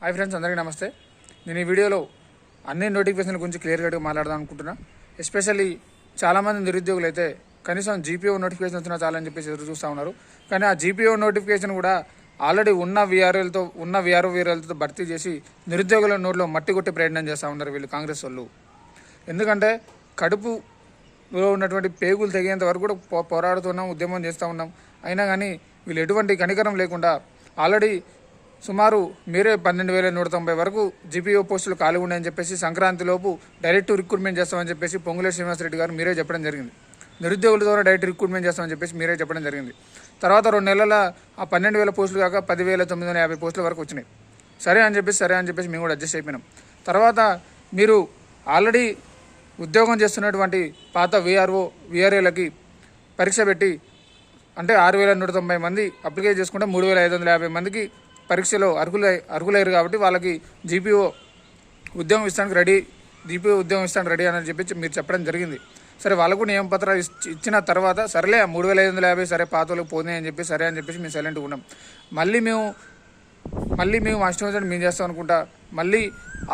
Hi friends, అందరికీ నమస్తే. నేను ఈ వీడియోలో అన్ని నోటిఫికేషన్ల గురించి క్లియర్గా మాట్లాడదాం అనుకుంటున్నా. ఎస్పెషల్లీ చాలామంది నిరుద్యోగులు అయితే కనీసం జీపీఓ నోటిఫికేషన్ వచ్చినా చాలని చెప్పేసి ఎదురు చూస్తూ ఉన్నారు. కానీ ఆ జీపీఓ నోటిఫికేషన్ కూడా ఆల్రెడీ ఉన్న వీఆర్ఓలతో భర్తీ చేసి నిరుద్యోగుల నోట్లో మట్టి కొట్టి ప్రయత్నం చేస్తూ ఉన్నారు వీళ్ళు కాంగ్రెస్ వాళ్ళు. ఎందుకంటే కడుపులో ఉన్నటువంటి పేగులు తెగేంత వరకు కూడా పోరాడుతున్నాం, ఉద్యమం చేస్తూ ఉన్నాం. అయినా కానీ వీళ్ళు ఎటువంటి కనికరం లేకుండా ఆల్రెడీ సుమారు మీరే 12,190 వరకు జీపీఓ పోస్టులు ఖాళీ ఉన్నాయని చెప్పేసి సంక్రాంతిలోపు డైరెక్ట్ రిక్రూట్మెంట్ చేస్తామని చెప్పేసి పొంగులేటి శ్రీనివాసరెడ్డి గారు మీరే చెప్పడం జరిగింది. నిరుద్యోగుల ద్వారా డైరెక్ట్ రిక్రూట్మెంట్ చేస్తామని చెప్పేసి మీరే చెప్పడం జరిగింది. తర్వాత 2 నెలల ఆ 12,000 పోస్టులు కాక 10,950 పోస్టుల వరకు వచ్చినాయి. సరే అని చెప్పేసి మేము కూడా అడ్జస్ట్ అయిపోయినాం. తర్వాత మీరు ఆల్రెడీ ఉద్యోగం చేస్తున్నటువంటి పాత వీఆర్ఏలకి పరీక్ష పెట్టి అంటే 6,190 మంది అప్లికేట్ చేసుకుంటే 3,550 మందికి పరీక్షలో అర్హులయ్యారు కాబట్టి వాళ్ళకి జీపీఓ ఉద్యోగం ఇస్తానికి రెడీ అని చెప్పి మీరు చెప్పడం జరిగింది. సరే, వాళ్ళకు నియమపత్రాలు ఇచ్చిన తర్వాత సరేలే 3,550 సరే పాతలకు పోతున్నాయి అని చెప్పేసి మేము సైలెంట్గా ఉన్నాం. మళ్ళీ మేము అష్టం మేము చేస్తాం అనుకుంటా. మళ్ళీ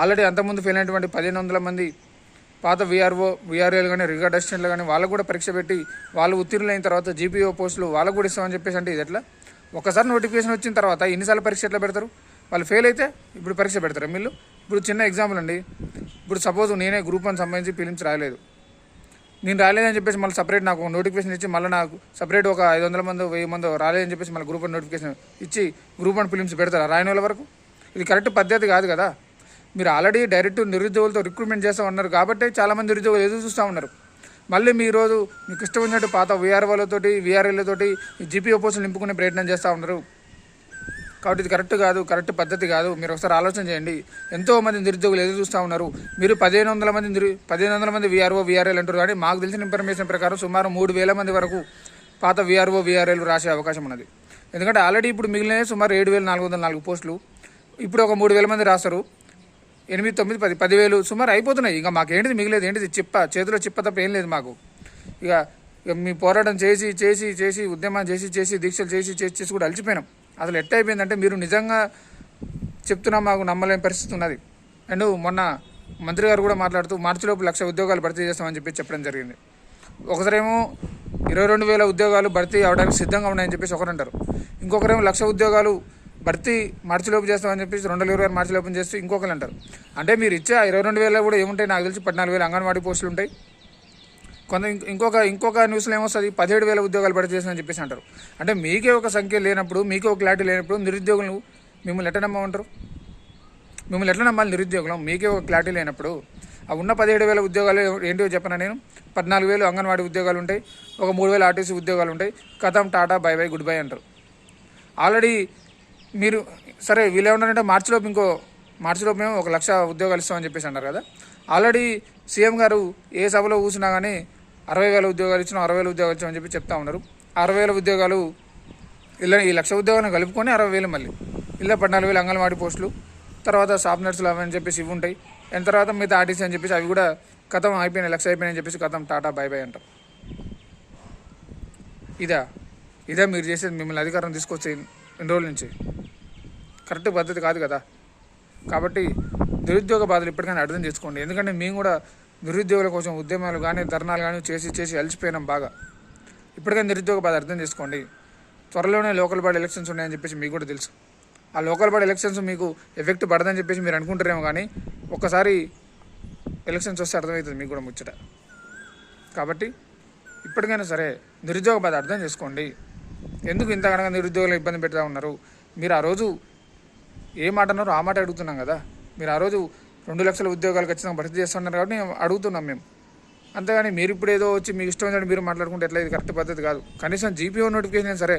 ఆల్రెడీ అంతకుముందు ఫెయిల్ అయినటువంటి 1,500 మంది పాత వీఆర్ఏలు కానీ రికార్డ్ అసిస్టెంట్లు కానీ వాళ్ళకు కూడా పరీక్ష పెట్టి వాళ్ళు ఉత్తీర్ణులైన తర్వాత జీపీఓ పోస్టులు వాళ్ళకు కూడా ఇస్తామని చెప్పేసి అంటే ఇది ఎట్లా? ఒకసారి నోటిఫికేషన్ వచ్చిన తర్వాత ఎన్నిసార్లు పరీక్ష ఎట్లా పెడతారు? వాళ్ళు ఫెయిల్ అయితే ఇప్పుడు పరీక్ష పెడతారు వీళ్ళు? ఇప్పుడు చిన్న ఎగ్జాంపుల్ అండి. ఇప్పుడు సపోజ్ నేనే గ్రూప్ 1 సంబంధించి ఫిలిమ్స్ రాయలేదు, నేను రాలేదని చెప్పేసి మళ్ళీ సపరేట్ నాకు నోటిఫికేషన్ ఇచ్చి మళ్ళీ నాకు సపరేట్ ఒక 500 మంది 1000 మంది రాలేదని చెప్పేసి మళ్ళీ గ్రూప్ 1 నోటిఫికేషన్ ఇచ్చి గ్రూప్ 1 ఫిలిమ్స్ పెడతారా రాయని వాళ్ళ వరకు? ఇది కరెక్ట్ పద్ధతి కాదు కదా. మీరు ఆల్రెడీ డైరెక్ట్ నిరుద్యోగులతో రిక్రూట్మెంట్ చేస్తూ ఉన్నారు కాబట్టి చాలామంది నిరుద్యోగులు ఎదురు చూస్తూ ఉన్నారు. మళ్ళీ మీ రోజు మీకు ఇష్టం వచ్చినట్టు పాత వీఆర్ఏలతోటి జీపీఓ పోస్టులు నింపుకునే ప్రయత్నం చేస్తూ ఉన్నారు. కాబట్టి ఇది కరెక్ట్ కాదు, కరెక్ట్ పద్ధతి కాదు. మీరు ఒకసారి ఆలోచన చేయండి. ఎంతోమంది నిరుద్యోగులు ఎదురు చూస్తూ ఉన్నారు. మీరు 1,500 మంది వీఆర్ఏలు అంటారు, కానీ మాకు తెలిసిన ఇన్ఫర్మేషన్ ప్రకారం సుమారు 3,000 మంది వరకు పాత వీఆర్ఏలు రాసే అవకాశం ఉన్నది. ఎందుకంటే ఆల్రెడీ ఇప్పుడు మిగిలిన సుమారు 7,404 పోస్టులు. ఇప్పుడు ఒక 3,000 మంది రాస్తారు. 8, 9, 10, 10,000 సుమారు అయిపోతున్నాయి. ఇంకా మాకేంటిది మిగిలేదు? ఏంటిది? చేతిలో చిప్ప తప్ప ఏం లేదు మాకు. ఇక మీ పోరాటం చేసి ఉద్యమం చేసి దీక్షలు చేసి కూడా అలసిపోయినాం. అసలు ఎట్ట అయిపోయిందంటే మీరు నిజంగా చెప్తున్నా మాకు నమ్మలేని పరిస్థితి ఉన్నది. అండ్ మొన్న మంత్రి గారు కూడా మాట్లాడుతూ మార్చిలోపు 1,00,000 ఉద్యోగాలు భర్తీ చేస్తామని చెప్పడం జరిగింది. ఒకసారేమో 22,000 ఉద్యోగాలు భర్తీ అవడానికి సిద్ధంగా ఉన్నాయని చెప్పేసి ఒకరంటారు. ఇంకొకరేమో 1,00,000 ఉద్యోగాలు భర్తీ మార్చిలోపు చేస్తామని చెప్పేసి 2026 మార్చిలోపు చేస్తూ ఇంకొకరు అంటారు. అంటే మీరు ఇచ్చే 22,000 కూడా ఏముంటాయి? నాకు తెలిసి 14,000 అంగన్వాడీ పోస్టులు ఉంటాయి. ఇంకొక న్యూస్లో ఏమొస్తుంది? 17,000 ఉద్యోగాలు భర్తీ చేస్తామని చెప్పేసి అంటారు. అంటే మీకే ఒక సంఖ్య లేనప్పుడు, మీకే ఒక క్లారిటీ లేనప్పుడు నిరుద్యోగులు మిమ్మల్ని ఎట్లా నమ్మమంటారు? మిమ్మల్ని ఎట్లా నమ్మాలి నిరుద్యోగులు? మీకే ఒక క్లారిటీ లేనప్పుడు. ఆ ఉన్న 17,000 ఉద్యోగాలు ఏంటో చెప్పనా నేను? 14,000 అంగన్వాడీ ఉద్యోగాలు ఉంటాయి, ఒక 3,000 ఆర్టీసీ ఉద్యోగాలు ఉంటాయి. కథం టాటా బై గుడ్ బై అంటారు. ఆల్రెడీ మీరు సరే వీళ్ళు ఏమన్నారంటే మార్చిలోపు మేము 1,00,000 ఉద్యోగాలు ఇస్తామని చెప్పేసి అన్నారు కదా. ఆల్రెడీ సీఎం గారు ఏ సభలో కూర్చున్నా కానీ 60,000 ఉద్యోగాలు ఇచ్చినాం, 60,000 ఉద్యోగాలు ఇచ్చామని చెప్పి చెప్తా ఉన్నారు. 60,000 ఉద్యోగాలు ఇలా ఈ 1,00,000 ఉద్యోగాలను కలుపుకొని 60,000 మళ్ళీ ఇలా 14,000 అంగన్వాడీ పోస్టులు, తర్వాత షాప్ నర్సులు అవని చెప్పేసి ఇవి ఉంటాయి. అండ్ తర్వాత మిగతా ఆర్టీసీ అని చెప్పేసి అవి కూడా కథం అయిపోయినాయి, 1,00,000 అయిపోయినాయని చెప్పేసి కథం టాటా బై అంటారు. ఇదా మీరు చేసేది? మిమ్మల్ని అధికారం తీసుకొచ్చే ఎన్ని రోజుల నుంచి కరెక్ట్ పద్ధతి కాదు కదా. కాబట్టి నిరుద్యోగ బాధలు ఇప్పటికైనా అర్థం చేసుకోండి. ఎందుకంటే మేము కూడా నిరుద్యోగుల కోసం ఉద్యమాలు కానీ ధర్నాలు కానీ చేసి అలసిపోయినాం బాగా. ఇప్పటికైనా నిరుద్యోగ బాధ అర్థం చేసుకోండి. త్వరలోనే లోకల్ బాడీ ఎలక్షన్స్ ఉన్నాయని చెప్పేసి మీకు కూడా తెలుసు. ఆ లోకల్ బాడీ ఎలక్షన్స్ మీకు ఎఫెక్ట్ పడదని చెప్పేసి మీరు అనుకుంటారేమో, కానీ ఒక్కసారి ఎలక్షన్స్ వస్తే అర్థమవుతుంది మీకు కూడా ముచ్చట. కాబట్టి ఇప్పటికైనా సరే నిరుద్యోగ బాధ అర్థం చేసుకోండి. ఎందుకు ఇంతకనగా నిరుద్యోగులు ఇబ్బంది పెడతా ఉన్నారు? మీరు ఆ రోజు ఏ మాట అన్నారో ఆ మాట అడుగుతున్నాం కదా. మీరు ఆ రోజు 2,00,000 ఉద్యోగాలు ఖచ్చితంగా భర్తీ చేస్తున్నారు కాబట్టి అడుగుతున్నాం మేము. అంతేగాని మీరు ఇప్పుడు ఏదో వచ్చి మీకు ఇష్టం వచ్చినట్టు మీరు మాట్లాడుకుంటే ఎట్లా? ఇది కరెక్ట్ పద్ధతి కాదు. కనీసం జీపీఓ నోటిఫికేషన్ సరే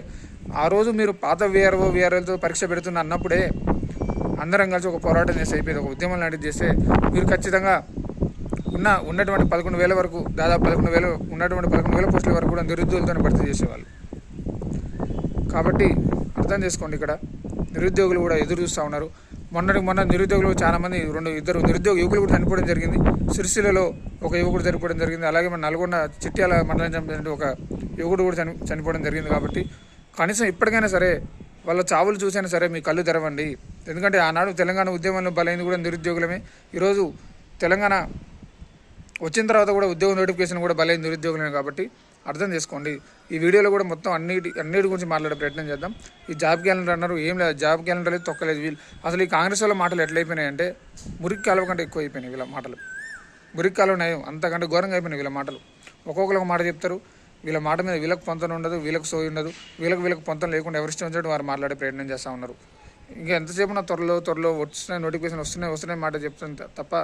ఆ రోజు మీరు పాత వీఆర్ఓలతో పరీక్ష పెడుతున్న అన్నప్పుడే అందరం కలిసి ఒక పోరాటం చేసి అయిపోయింది, ఒక ఉద్యమం లాంటిది చేస్తే మీరు ఖచ్చితంగా ఉన్నటువంటి 11,000 వరకు, దాదాపు 11,000 ఉన్నటువంటి 11,000 పోస్టుల వరకు కూడా నిరుద్యోగులతో భర్తీ చేసేవాళ్ళు. కాబట్టి అర్థం చేసుకోండి. ఇక్కడ నిరుద్యోగులు కూడా ఎదురు చూస్తూ ఉన్నారు. మొన్న నిరుద్యోగులు చాలామంది 2 నిరుద్యోగ యువకులు కూడా చనిపోవడం జరిగింది. సిరిసిల్లలో ఒక యువకుడు చనిపోవడం జరిగింది. అలాగే మన నల్గొండ చిట్యాల మండలం ఒక యువకుడు కూడా చనిపోవడం జరిగింది. కాబట్టి కనీసం ఇప్పటికైనా సరే వాళ్ళ చావులు చూసైనా సరే మీ కళ్ళు తెరవండి. ఎందుకంటే ఆనాడు తెలంగాణ ఉద్యమంలో బలైంది కూడా నిరుద్యోగులమే. ఈరోజు తెలంగాణ వచ్చిన తర్వాత కూడా ఉద్యోగ నోటిఫికేషన్ కూడా బలైంది నిరుద్యోగులమే. కాబట్టి అర్థం చేసుకోండి. ఈ వీడియోలో కూడా మొత్తం అన్నిటి గురించి మాట్లాడే ప్రయత్నం చేద్దాం. ఈ జాబ్ క్యాలెండర్ అన్నారు, ఏం లేదు, జాబ్ క్యాలెండర్ లేదు, తొక్కలేదు. వీళ్ళు అసలు ఈ కాంగ్రెస్ వాళ్ళ మాటలు ఎట్లయిపోయినాయంటే మురికి కాలువ కంటే ఎక్కువ అయిపోయినాయి వీళ్ళ మాటలు. మురికి కాలువ నయం, అంతకంటే ఘోరంగా అయిపోయినాయి వీళ్ళ మాటలు. ఒక్కొక్కరు ఒక మాట చెప్తారు. వీళ్ళ మాట మీద వీళ్ళకి పొంతన ఉండదు, వీళ్ళకి సోయి ఉండదు. వీళ్ళకి పొంతన లేకుండా ఎవరిష్టం వచ్చినట్టు వారు మాట్లాడే ప్రయత్నం చేస్తూ ఉన్నారు. ఇంకా ఎంతసేపు నా త్వరలో వస్తున్నాయి నోటిఫికేషన్ వస్తున్నాయి మాట చెప్తుంది తప్ప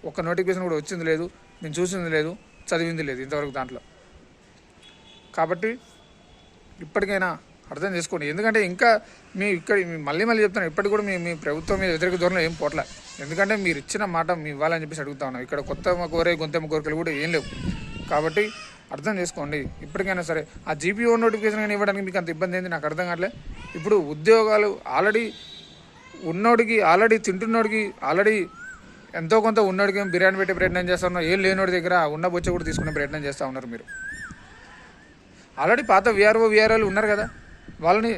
ఒక్క నోటిఫికేషన్ కూడా వచ్చింది లేదు, నేను చూసింది లేదు, చదివింది లేదు ఇంతవరకు దాంట్లో. కాబట్టి ఇప్పటికైనా అర్థం చేసుకోండి. ఎందుకంటే ఇంకా మళ్ళీ చెప్తాను, ఇప్పటికి కూడా మీ ప్రభుత్వం మీద వ్యతిరేక ధోరణిలో ఏం పోట్ల. ఎందుకంటే మీరు ఇచ్చిన మాట మీ ఇవ్వాలని చెప్పేసి అడుగుతా ఉన్నాం. ఇక్కడ కొత్త గొంతెమ్మ కోరికలు కూడా ఏం లేవు. కాబట్టి అర్థం చేసుకోండి. ఇప్పటికైనా సరే ఆ జీపీఓ నోటిఫికేషన్ కానీ ఇవ్వడానికి మీకు అంత ఇబ్బంది ఏంది నాకు అర్థం కావట్లే. ఇప్పుడు ఉద్యోగాలు ఆల్రెడీ ఉన్నోడికి, ఆల్రెడీ తింటున్నోడికి, ఆల్రెడీ ఎంతో కొంత ఉన్నోడికి బిర్యానీ పెట్టే ప్రయత్నం చేస్తూ ఉన్నారు. ఏం లేనోడి దగ్గర ఉన్న బొచ్చ కూడా తీసుకునే ప్రయత్నం చేస్తూ ఉన్నారు మీరు. ఆల్రెడీ పాత వీఆర్ఓలు ఉన్నారు కదా, వాళ్ళని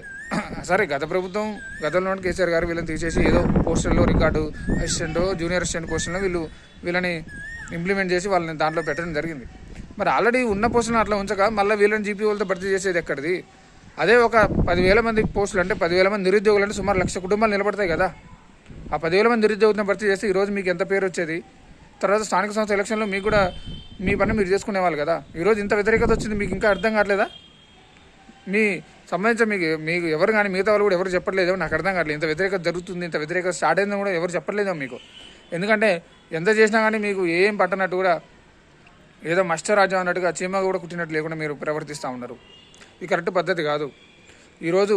సరే గత ప్రభుత్వం గతంలో కేసీఆర్ గారు వీళ్ళని తీసేసి ఏదో పోస్టుల్లో రికార్డు అసిస్టెంట్, జూనియర్ అసిస్టెంట్ పోస్టుల్లో వీళ్ళని ఇంప్లిమెంట్ చేసి వాళ్ళని దాంట్లో పెట్టడం జరిగింది. మరి ఆల్రెడీ ఉన్న పోస్టులను అట్లా ఉంచక మళ్ళీ వీళ్ళని జీపీఓలతో భర్తీ చేసేది ఎక్కడిది? అదే ఒక 10,000 మంది పోస్టులు అంటే 10,000 మంది నిరుద్యోగులు అంటే సుమారు 1,00,000 కుటుంబాలు నిలబడతాయి కదా. ఆ 10,000 మంది నిరుద్యోగులను భర్తీ చేస్తే ఈరోజు మీకు ఎంత పేరు వచ్చేది? తర్వాత స్థానిక సంస్థ ఎలక్షన్లో మీకు కూడా మీ పని మీరు చేసుకునేవాళ్ళు కదా. ఈరోజు ఇంత వ్యతిరేకత వచ్చింది, మీకు ఇంకా అర్థం కావట్లేదా? మీ సంబంధించిన మీకు ఎవరు కానీ మిగతా వాళ్ళు కూడా ఎవరు చెప్పట్లేదో నాకు అర్థం కావట్లేదు. ఇంత వ్యతిరేకత జరుగుతుంది, ఇంత వ్యతిరేకత స్టార్ట్ అయిందని కూడా ఎవరు చెప్పట్లేదో మీకు. ఎందుకంటే ఎంత చేసినా కానీ మీకు ఏం పట్టనట్టు కూడా ఏదో మత్స్యరాజ్యం అన్నట్టుగా చీమ కూడా కుట్టినట్టు లేకుండా మీరు ప్రవర్తిస్తూ ఉన్నారు. ఇది కరెక్ట్ పద్ధతి కాదు. ఈరోజు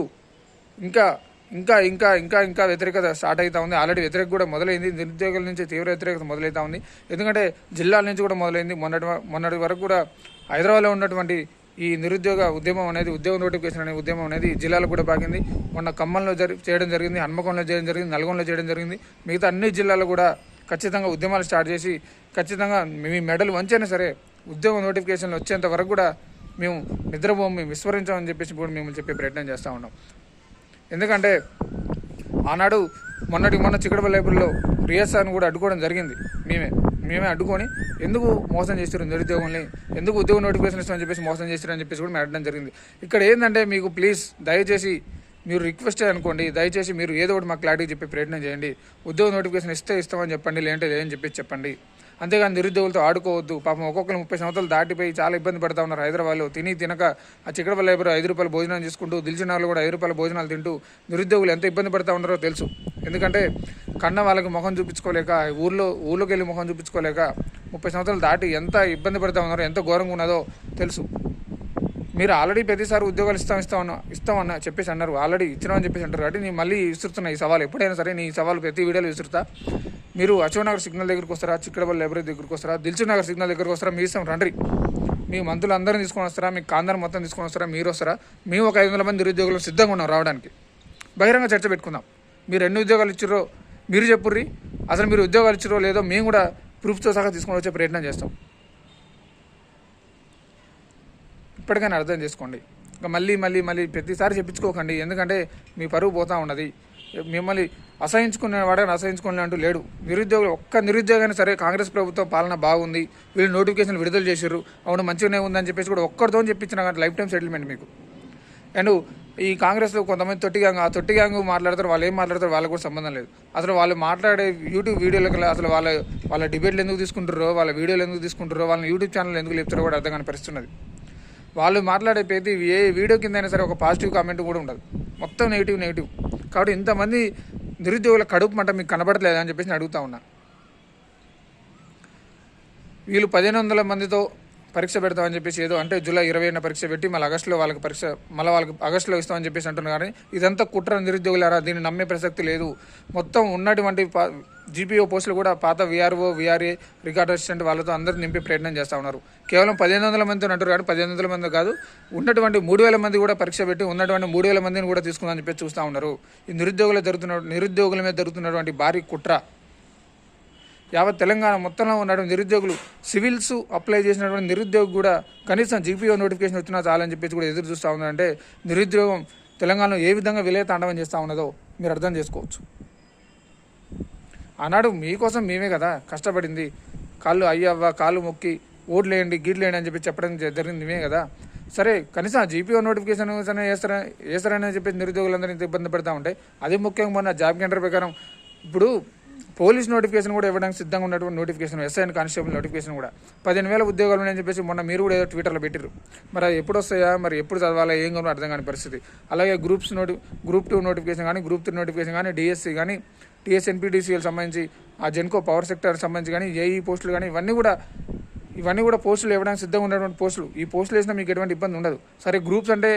ఇంకా ఇంకా ఇంకా ఇంకా ఇంకా వ్యతిరేకత స్టార్ట్ అవుతూ ఉంది. ఆల్రెడీ వ్యతిరేకత కూడా మొదలైంది. నిరుద్యోగుల నుంచి తీవ్ర వ్యతిరేకత మొదలవుతూ ఉంది. ఎందుకంటే జిల్లాల నుంచి కూడా మొదలైంది. మొన్నటి వరకు కూడా హైదరాబాద్లో ఉన్నటువంటి ఈ నిరుద్యోగ ఉద్యమం అనేది, ఉద్యోగ నోటిఫికేషన్ అనే ఉద్యమం అనేది జిల్లాలో కూడా పాకింది. మొన్న ఖమ్మంలో చేయడం జరిగింది, హన్మకొండలో చేయడం జరిగింది, నల్గొండలో చేయడం జరిగింది. మిగతా అన్ని జిల్లాల్లో కూడా ఖచ్చితంగా ఉద్యమాలు స్టార్ట్ చేసి ఖచ్చితంగా మీ మెడల్ వంచైనా సరే ఉద్యోగ నోటిఫికేషన్లు వచ్చేంత వరకు కూడా మేము నిద్రపోము, మేము విస్మరించామని చెప్పేసి కూడా మేము చెప్పే ప్రయత్నం చేస్తూ ఉన్నాం. ఎందుకంటే ఆనాడు మొన్న చిక్కడపల్లి లైబ్రరీలో రియాసాన్ని కూడా అడ్డుకోవడం జరిగింది. మేమే అడ్డుకొని ఎందుకు మోసం చేస్తారు నిరుద్యోగుల్ని, ఎందుకు ఉద్యోగ నోటిఫికేషన్ ఇస్తామని చెప్పేసి మోసం చేస్తారని చెప్పేసి కూడా మేము అడగడం జరిగింది. ఇక్కడ ఏంటంటే మీకు ప్లీజ్ దయచేసి మీరు రిక్వెస్ట్ అనుకోండి, దయచేసి మీరు ఏదో ఒకటి మాకు క్లారిటీ చెప్పే ప్రయత్నం చేయండి. ఉద్యోగ నోటిఫికేషన్ ఇస్తామని చెప్పండి, లేదంటే లేదని చెప్పేసి చెప్పండి. అంతేగాని నిరుద్యోగులతో ఆడుకోవద్దు. పాపం ఒక్కొక్కరు 30 సంవత్సరాలు దాటిపోయి చాలా ఇబ్బంది పడుతూ ఉన్నారు హైదరాబాద్లో. తినక ఆ చిక్కడపల్లి లైబ్రరీ 5 రూపాయల భోజనం చేసుకుంటూ, దిల్చునగర్లో కూడా 5 రూపాయల భోజనాలు తింటూ నిరుద్యోగులు ఎంత ఇబ్బంది పడుతూ ఉన్నారో తెలుసు. ఎందుకంటే కన్న వాళ్ళకి ముఖం చూపించుకోలేక, ఊళ్ళోకి వెళ్ళి ముఖం చూపించుకోలేక 30 సంవత్సరాలు దాటి ఎంత ఇబ్బంది పడుతూ ఉన్నారో, ఎంత ఘోరంగా ఉన్నదో తెలుసు. మీరు ఆల్రెడీ ప్రతిసారి ఉద్యోగాలు ఇస్తామన్నా చెప్పేసి అన్నారు, ఆల్రెడీ ఇచ్చినామని చెప్పేసి అంటారు. కాబట్టి నేను మళ్ళీ విసురుతున్నా ఈ సవాల్. ఎప్పుడైనా సరే నీ సవాల్ ప్రతి వీడియోలో విసురుతా. మీరు అశోక్నగర్ సిగ్నల్ దగ్గరికి వస్తారా, చిక్కడపల్లి లైబ్రరీ దగ్గరికి వస్తారా, దిల్చునగర్ సిగ్నల్ దగ్గరికి వస్తారా, మీ ఇష్టం రండి. మీ మంత్రులు అందరినీ తీసుకొని వస్తారా, మీ కాందరం మొత్తం తీసుకొని వస్తారా, మీరు వస్తారా? మేము ఒక 500 మంది నిరుద్యోగులు సిద్ధంగా ఉన్నాం రావడానికి. బహిరంగ చర్చ పెట్టుకుందాం. మీరు ఎన్ని ఉద్యోగాలు ఇచ్చిర్రో మీరు చెప్పుర్రి. అసలు మీరు ఉద్యోగాలు ఇచ్చిరో లేదో మేము కూడా ప్రూఫ్తో సహా తీసుకొని వచ్చే ప్రయత్నం చేస్తాం. ఇప్పటికైనా అర్థం చేసుకోండి. ఇంకా మళ్ళీ ప్రతిసారి చెప్పించుకోకండి. ఎందుకంటే మీ పరువు పోతూ ఉన్నది. మిమ్మల్ని అసహించుకునేవాడని అసహించుకునే అంటూ లేడు. ఒక్క నిరుద్యోగైనా సరే కాంగ్రెస్ ప్రభుత్వం పాలన బాగుంది, వీళ్ళు నోటిఫికేషన్ విడుదల చేశారు, అవును మంచిగానే ఉందని చెప్పేసి కూడా ఒక్కరితో చెప్పించిన లైఫ్ టైం సెటిల్మెంట్ మీకు. అండ్ ఈ కాంగ్రెస్లో కొంతమంది తొట్టి గ్యాంగ్ మాట్లాడతారు. వాళ్ళు ఏం మాట్లాడతారు వాళ్ళకు కూడా సంబంధం లేదు. అసలు వాళ్ళు మాట్లాడే యూట్యూబ్ వీడియోలకు అసలు వాళ్ళ డిబేట్లు ఎందుకు తీసుకుంటారో, వాళ్ళ వీడియోలు ఎందుకు తీసుకుంటారో, వాళ్ళని యూట్యూబ్ ఛానల్ ఎందుకు లేపుతారో కూడా అర్థం కాని పరిస్థితి ఉన్నది. వాళ్ళు మాట్లాడే ప్రతి ఏ వీడియో కిందైనా సరే ఒక పాజిటివ్ కామెంట్ కూడా ఉండదు, మొత్తం నెగిటివ్. కాబట్టి ఇంతమంది నిరుద్యోగుల కడుపు మంట మీకు కనబడట్లేదా అని చెప్పేసి నేను అడుగుతా ఉన్నా. వీళ్ళు 1500 మందితో పరీక్ష పెడతామని చెప్పేసి ఏదో అంటే జూలై 20న పరీక్ష పెట్టి మళ్ళీ ఆగస్టులో వాళ్ళకి ఆగస్టులో ఇస్తామని చెప్పేసి అంటున్నారు. కానీ ఇదంతా కుట్ర నిరుద్యోగులారా, దీన్ని నమ్మే ప్రసక్తి లేదు. మొత్తం ఉన్నటువంటి జీపీఓ పోస్టులు కూడా పాత వీఆర్ఓ, వీఆర్ఏ, రికార్డ్ అసిస్టెంట్ వాళ్ళతో అందరూ నింపే ప్రయత్నం చేస్తూ ఉన్నారు. కేవలం 1500 మందితో అంటారు కానీ 1500 మంది కాదు, ఉన్నటువంటి 3000 మంది కూడా పరీక్ష పెట్టి ఉన్నటువంటి 3000 మందిని కూడా తీసుకుందని చెప్పేసి చూస్తూ ఉన్నారు. ఈ నిరుద్యోగుల మీద జరుగుతున్నటువంటి భారీ కుట్ర. యావత్ తెలంగాణ మొత్తంలో ఉన్నటువంటి నిరుద్యోగులు, సివిల్స్ అప్లై చేసినటువంటి నిరుద్యోగి కూడా కనీసం జీపీఓ నోటిఫికేషన్ వచ్చినా చాలని చెప్పేసి కూడా ఎదురు చూస్తూ ఉన్నారంటే నిరుద్యోగం తెలంగాణలో ఏ విధంగా విలయ తాండవం చేస్తూ ఉన్నదో మీరు అర్థం చేసుకోవచ్చు. ఆనాడు మీకోసం మేమే కదా కష్టపడింది, కాళ్ళు అయ్యవ్వ కాళ్ళు మొక్కి ఓట్లేయండి గీట్లేయండి అని చెప్పి చెప్పడం జరిగింది మేమే కదా. సరే కనీసం ఆ జీపీఓ నోటిఫికేషన్ వేస్తారని చెప్పి నిరుద్యోగులందరూ ఇంత ఇబ్బంది పెడతా ఉంటాయి. అది ముఖ్యంగా మొన్న జాబ్ క్యాలెండర్ ప్రకారం ఇప్పుడు పోలీస్ నోటిఫికేషన్ కూడా ఇవ్వడానికి సిద్ధంగా ఉన్నటువంటి notification, SI and constable notification కూడా 15,000 ఉద్యోగాలు ఉన్నాయని చెప్పేసి మొన్న మీరు కూడా ఏదో ట్విట్టర్లో పెట్టారు. మరి అది ఎప్పుడు వస్తాయా, మరి ఎప్పుడు చదవాలా, ఏం కావాలో అర్థం కాని పరిస్థితి. అలాగే గ్రూప్ 2 నోటిఫికేషన్ కానీ, గ్రూప్ 3 నోటిఫికేషన్ కానీ, డిఎస్సి కానీ, టీఎస్ఎన్పీటీసీఎల్ సంబంధించి ఆ జెన్కో పవర్ సెక్టర్ సంబంధించి కానీ, ఏఈ పోస్టులు కానీ ఇవన్నీ కూడా పోస్టులు ఇవ్వడానికి సిద్ధంగా ఉన్నటువంటి పోస్టులు. ఈ పోస్టులు వేసినా మీకు ఎటువంటి ఇబ్బంది ఉండదు. సరే గ్రూప్స్ అంటే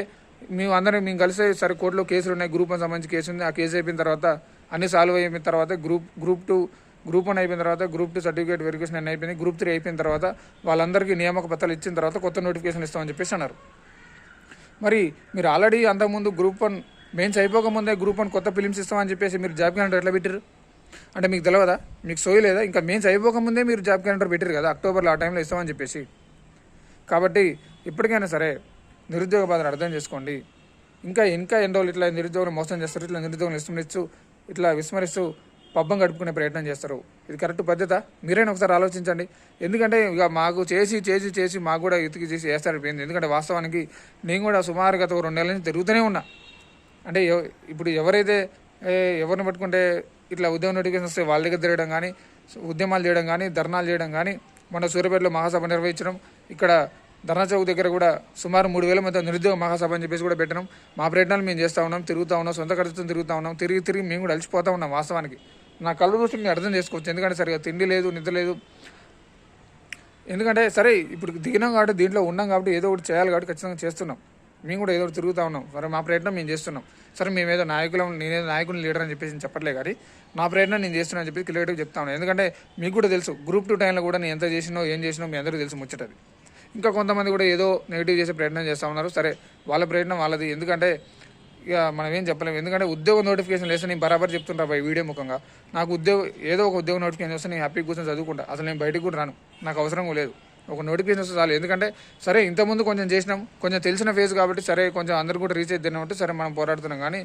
మేము కలిసి సరే కోర్టులో కేసులు ఉన్నాయి, గ్రూప్ 1 సంబంధించి కేసు ఉంది, ఆ కేసు అయిపోయిన తర్వాత అన్ని సాల్వ్ అయిపోయిన తర్వాత గ్రూప్ 1 అయిపోయిన తర్వాత గ్రూప్ 2 సర్టిఫికేట్ వెరిఫికేషన్ అన్నీ అయిపోయింది, గ్రూప్ 3 అయిపోయిన తర్వాత వాళ్ళందరికీ నియామక పత్రాలు ఇచ్చిన తర్వాత కొత్త నోటిఫికేషన్ ఇస్తామని చెప్పేసి అన్నారు. మరి మీరు ఆల్రెడీ అంతకుముందు గ్రూప్ 1 మెయిన్స్ అయిపోకముందే గ్రూప్ 1 కొత్త ఫిలిమ్స్ ఇస్తామని చెప్పేసి మీరు జాబ్ క్యాలెండర్ ఎట్లా పెట్టారు? అంటే మీకు తెలియదా, మీకు సోయి లేదా? ఇంకా మెయిన్స్ అయిపోకముందే మీరు జాబ్ క్యాలెండర్ పెట్టారు కదా, అక్టోబర్లో ఆ టైంలో ఇస్తామని చెప్పేసి. కాబట్టి ఇప్పటికైనా సరే నిరుద్యోగ బాధను అర్థం చేసుకోండి. ఇంకా ఎన్ని రోజులు ఇట్లా నిరుద్యోగులు మోసం చేస్తారు, ఇట్లా నిరుద్యోగులు ఇట్లా విస్మరిస్తూ పబ్బం గడుపుకునే ప్రయత్నం చేస్తారు. ఇది కరెక్ట్ పద్ధత? మీరైనా ఒకసారి ఆలోచించండి. ఎందుకంటే ఇక మాకు చేసి మాకు కూడా ఇతికి చేసి వేస్తారిపోయింది. ఎందుకంటే వాస్తవానికి నేను కూడా సుమారుగా 2 నెలల నుంచి తిరుగుతూనే ఉన్నా. అంటే ఇప్పుడు ఎవరిని పట్టుకుంటే ఇట్లా ఉద్యోగ నోటిఫికేషన్ వస్తే వాళ్ళ దగ్గర తిరగడం కానీ, ఉద్యమాలు చేయడం కానీ, ధర్నాలు చేయడం కానీ, మన సూర్యాపేటలో మహాసభ నిర్వహించడం, ఇక్కడ ధర్నా చౌక్ దగ్గర కూడా సుమారు 3,000 మంది నిరుద్యోగ మహాసభ అని చెప్పేసి కూడా పెట్టడం. మా ప్రయత్నాలు మేము చేస్తూ ఉన్నాం, తిరుగుతూ ఉన్నాం, సొంత ఖర్చుతో తిరుగుతూ ఉన్నాం, తిరిగి మేము కూడా అలసిపోతూ ఉన్నాం. వాస్తవానికి నా కళ్ళు చూసి మీరు అర్థం చేసుకోవచ్చు. ఎందుకంటే సరిగా తిండి లేదు, నిద్ర లేదు. ఎందుకంటే సరే ఇప్పుడు దిగినాం కాబట్టి, దీంట్లో ఉన్నాం కాబట్టి ఏదో ఒకటి చేయాలి కాబట్టి ఖచ్చితంగా చేస్తున్నాం. మేము కూడా ఏదో ఒకటి తిరుగుతూ ఉన్నాం. సరే మా ప్రయత్నం మేము చేస్తున్నాం. సరే మేమేదో నేనేదో నాయకుని లీడర్ అని చెప్పేసి చెప్పట్లే కానీ నా ప్రయత్నం నేను చేస్తున్నాను అని చెప్పి క్లియర్గా చెప్తా ఉన్నాను. ఎందుకంటే మీకు కూడా తెలుసు గ్రూప్ 2 టైంలో కూడా నేను ఎంత చేసినో ఏం చేసినో మీ అందరికీ తెలుసు ముచ్చటది. ఇంకా కొంతమంది కూడా ఏదో నెగిటివ్ చేసే ప్రయత్నం చేస్తూ ఉన్నారు. సరే వాళ్ళ ప్రయత్నం వాళ్ళది. ఎందుకంటే ఇక మనం ఏం చెప్పలేము. ఎందుకంటే ఉద్యోగ నోటిఫికేషన్ వేస్తే నేను బరాబర్ చెప్తుంటా ఈ వీడియో ముఖంగా. నాకు ఏదో ఒక ఉద్యోగ నోటిఫికేషన్ వస్తే నేను హ్యాపీ కూర్చొని చదువుకుంటా. అసలు నేను బయటకు కూడా రాను, నాకు అవసరం లేదు. ఒక నోటిఫికేషన్ వస్తే చాలు. ఎందుకంటే సరే ఇంతకుముందు కొంచెం చేసినాం, కొంచెం తెలిసిన ఫేజ్ కాబట్టి సరే కొంచెం అందరూ కూడా రీచ్ అవుతున్నాం అంటే సరే మనం పోరాడుతున్నాం. కానీ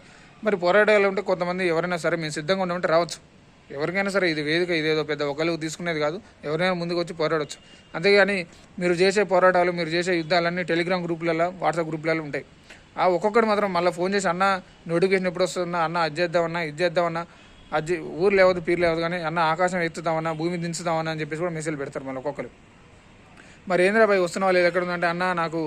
మరి పోరాటాలు ఉంటే కొంతమంది ఎవరైనా సరే మేము సిద్ధంగా ఉన్నామంటే రావచ్చు. ఎవరికైనా సరే ఇది వేదిక, ఇదేదో పెద్ద ఒకళ్ళు తీసుకునేది కాదు. ఎవరైనా ముందుకు వచ్చి పోరాడవచ్చు. అంతేగాని మీరు చేసే పోరాటాలు, మీరు చేసే యుద్ధాలన్నీ టెలిగ్రామ్ గ్రూపులలో, వాట్సాప్ గ్రూపులలో ఉంటాయి. ఆ ఒక్కొక్కటి మాత్రం మళ్ళీ ఫోన్ చేసి అన్న నోటిఫికేషన్ ఎప్పుడు వస్తుందన్నా, అన్న అది చేద్దామన్నా, ఇది చేద్దామన్నా, ఊరు లేవదు పీరు లేవదు కానీ అన్న ఆకాశం ఎత్తుతామన్నా, భూమి దించుతామన్నా అని చెప్పేసి కూడా మెసేజ్ పెడతారు మళ్ళీ ఒక్కొక్కరు. మరి ఏంద్రా బాయ్ వస్తున్నావా లేదు, ఎక్కడ ఉందంటే అన్న నాకు